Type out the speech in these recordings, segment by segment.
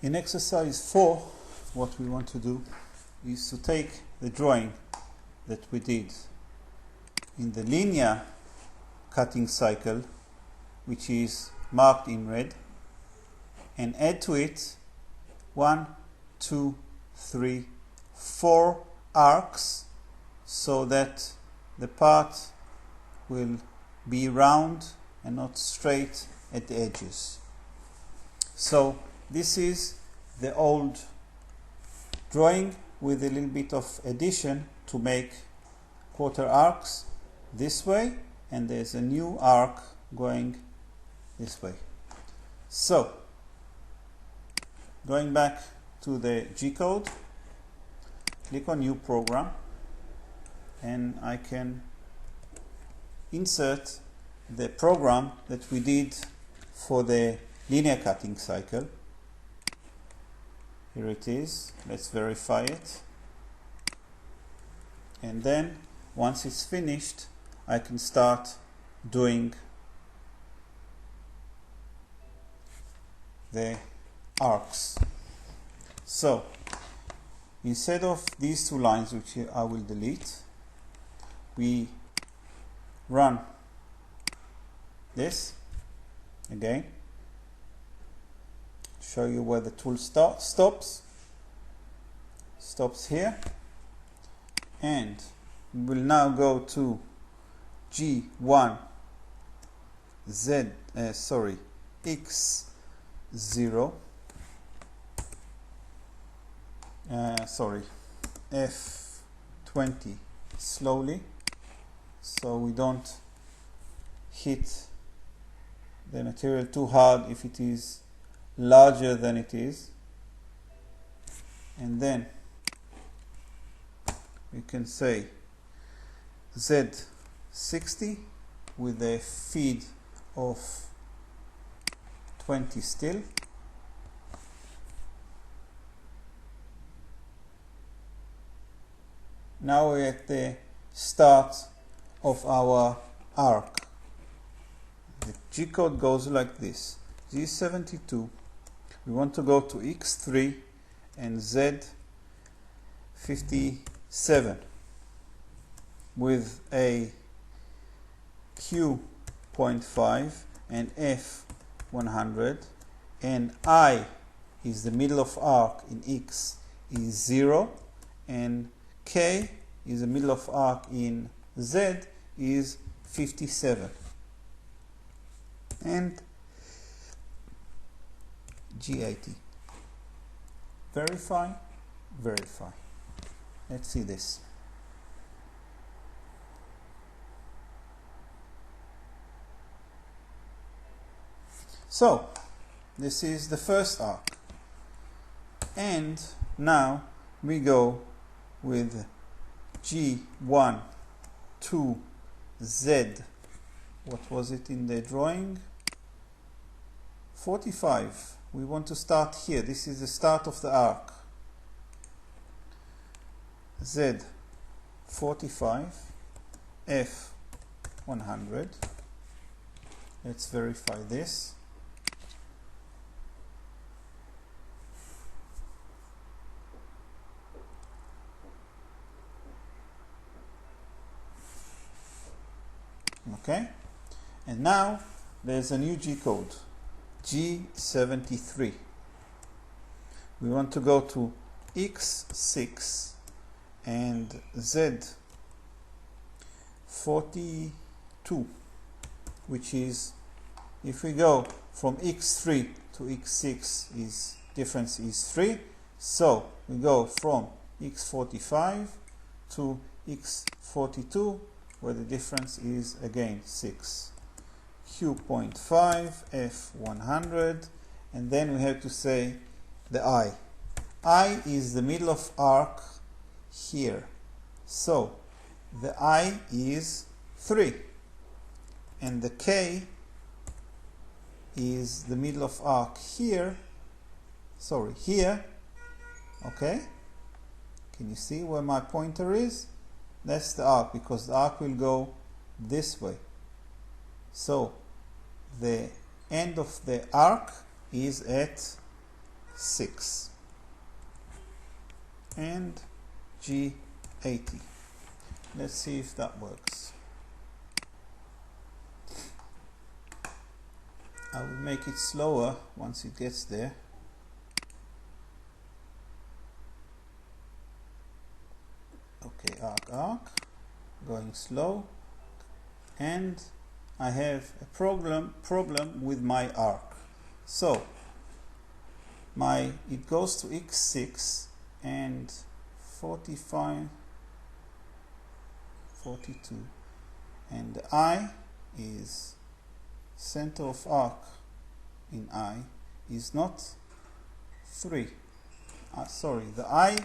In exercise 4, what we want to do is to take the drawing that we did in the linear cutting cycle, which is marked in red, and add to it 1, 2, 3, 4 arcs, so that the part will be round and not straight at the edges. So this is the old drawing with a little bit of addition to make quarter arcs this way, and there's a new arc going this way. So going back to the G-code, click on New Program, and I can insert the program that we did for the linear cutting cycle. Here it is. Let's verify it. And then once it's finished, I can start doing the arcs. So instead of these two lines, which I will delete, we run this again, show you where the tool stops here, and we will now go to G1 X0 F20 slowly, so we don't hit the material too hard if it is larger than it is. And then we can say Z60 with a feed of 20 still. Now we're at the start of our arc. The G-code goes like this: G72, we want to go to X3 and Z57 with a Q.5 and F100, and I is the middle of arc in X is 0, and K is the middle of arc in Z is 57. And G80. Verify, verify. Let's see this. So this is the first arc, and now we go with G1 to Z. What was it in the drawing? 45. We want to start here. This is the start of the arc. Z45, F100. Let's verify this. Okay, and now there's a new G-code, G73. We want to go to X6 and Z42, which is, if we go from X3 to X6, is difference is 3. So we go from X45 to X42, where the difference is again 6. Q.5, F100, and then we have to say the I. I is the middle of arc here, so the I is 3, and the K is the middle of arc here, here. Okay, can you see where my pointer is? That's the arc, because the arc will go this way. So the end of the arc is at 6 and G80. Let's see if that works. I will make it slower once it gets there. Okay, arc, going slow, and I have a problem with my arc. So it goes to x6 and 45, 42, and the I is center of arc in I is not 3. Sorry, the I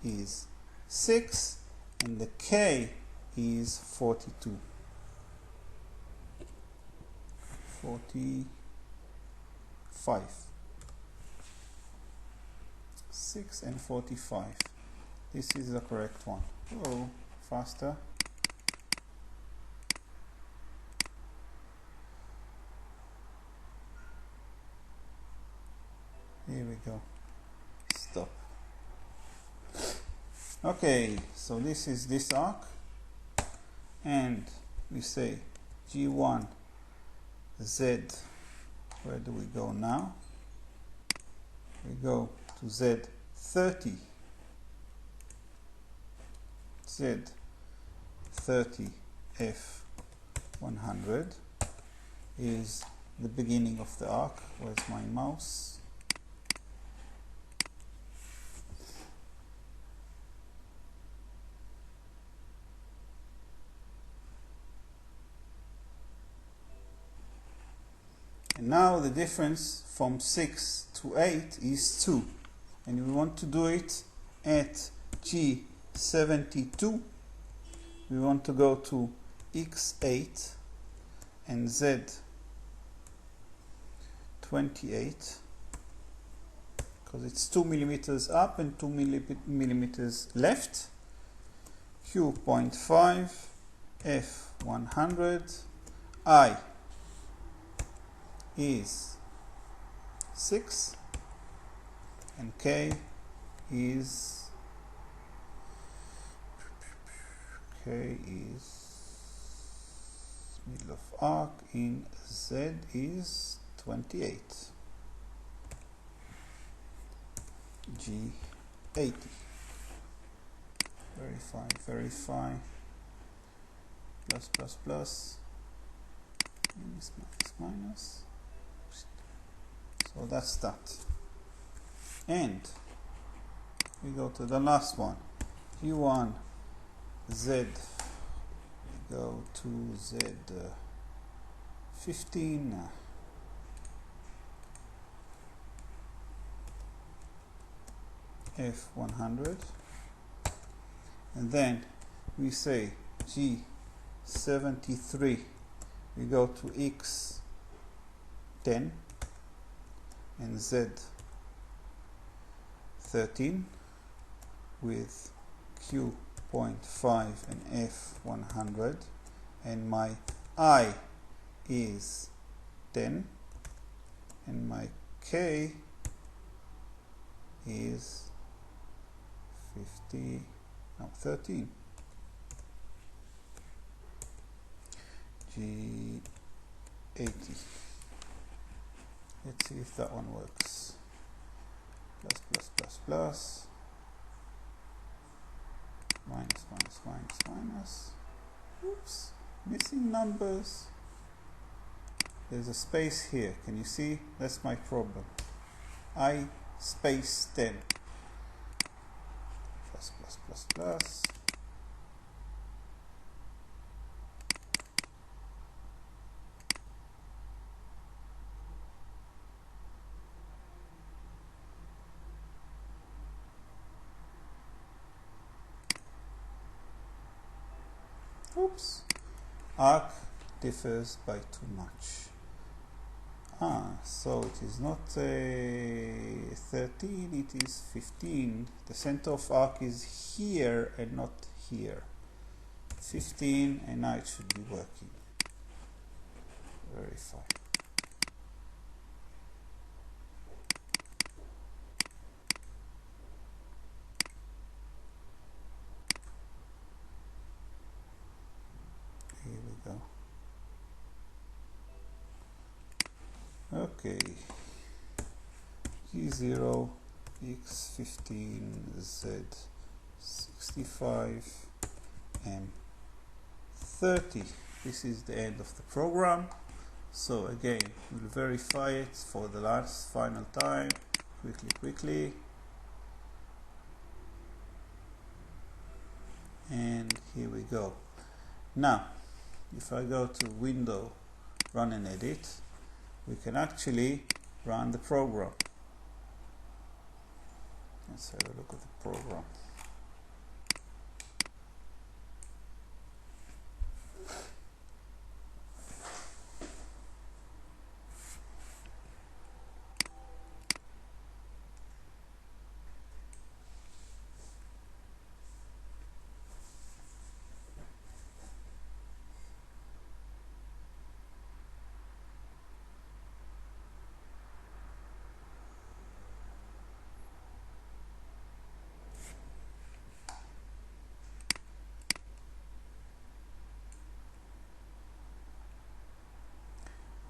is 6 and the K is 42. 45. 6 and 45. This is the correct one. Oh, faster. Here we go. Stop. Okay, so this is this arc, and we say G1 Z. Where do we go now? We go to Z30. Z30 F100 is the beginning of the arc. Where's my mouse? And now the difference from 6 to 8 is 2, and we want to do it at G72. We want to go to X8 and Z28 because it's 2 millimeters up and 2 millimeters left. Q.5 F100 I is 6 and K is middle of arc in Z is 28. G80. Verify. Plus. Minus. So that's that. And we go to the last one. Q1 Z. We go to Z15. F100. And then we say G73. We go to X10 and Z13 with Q.5 and F100, and my I is 10 and my K is 13. G80. Let's see if that one works. Plus. Minus. Oops, missing numbers. There's a space here. Can you see? That's my problem. I space 10. Plus. Oops, arc differs by too much. So it is not 13, it is 15. The center of arc is here and not here. 15, and now it should be working. Verify. Okay, G0 X15 Z65 M30. This is the end of the program. So again, we'll verify it for the last final time. Quickly. And here we go. Now, if I go to Window, Run and Edit, we can actually run the program. Let's have a look at the program.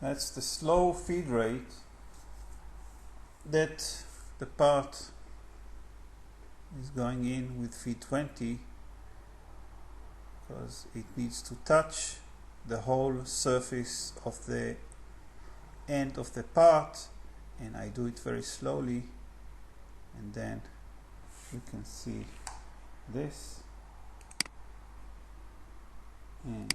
That's the slow feed rate that the part is going in with feed 20, because it needs to touch the whole surface of the end of the part, and I do it very slowly, and then you can see this, and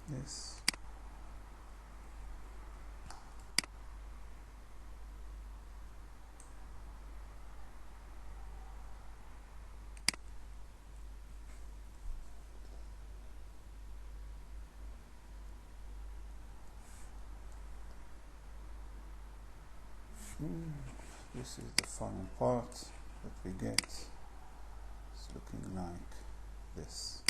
this. This is the final part that we get. It's looking like this.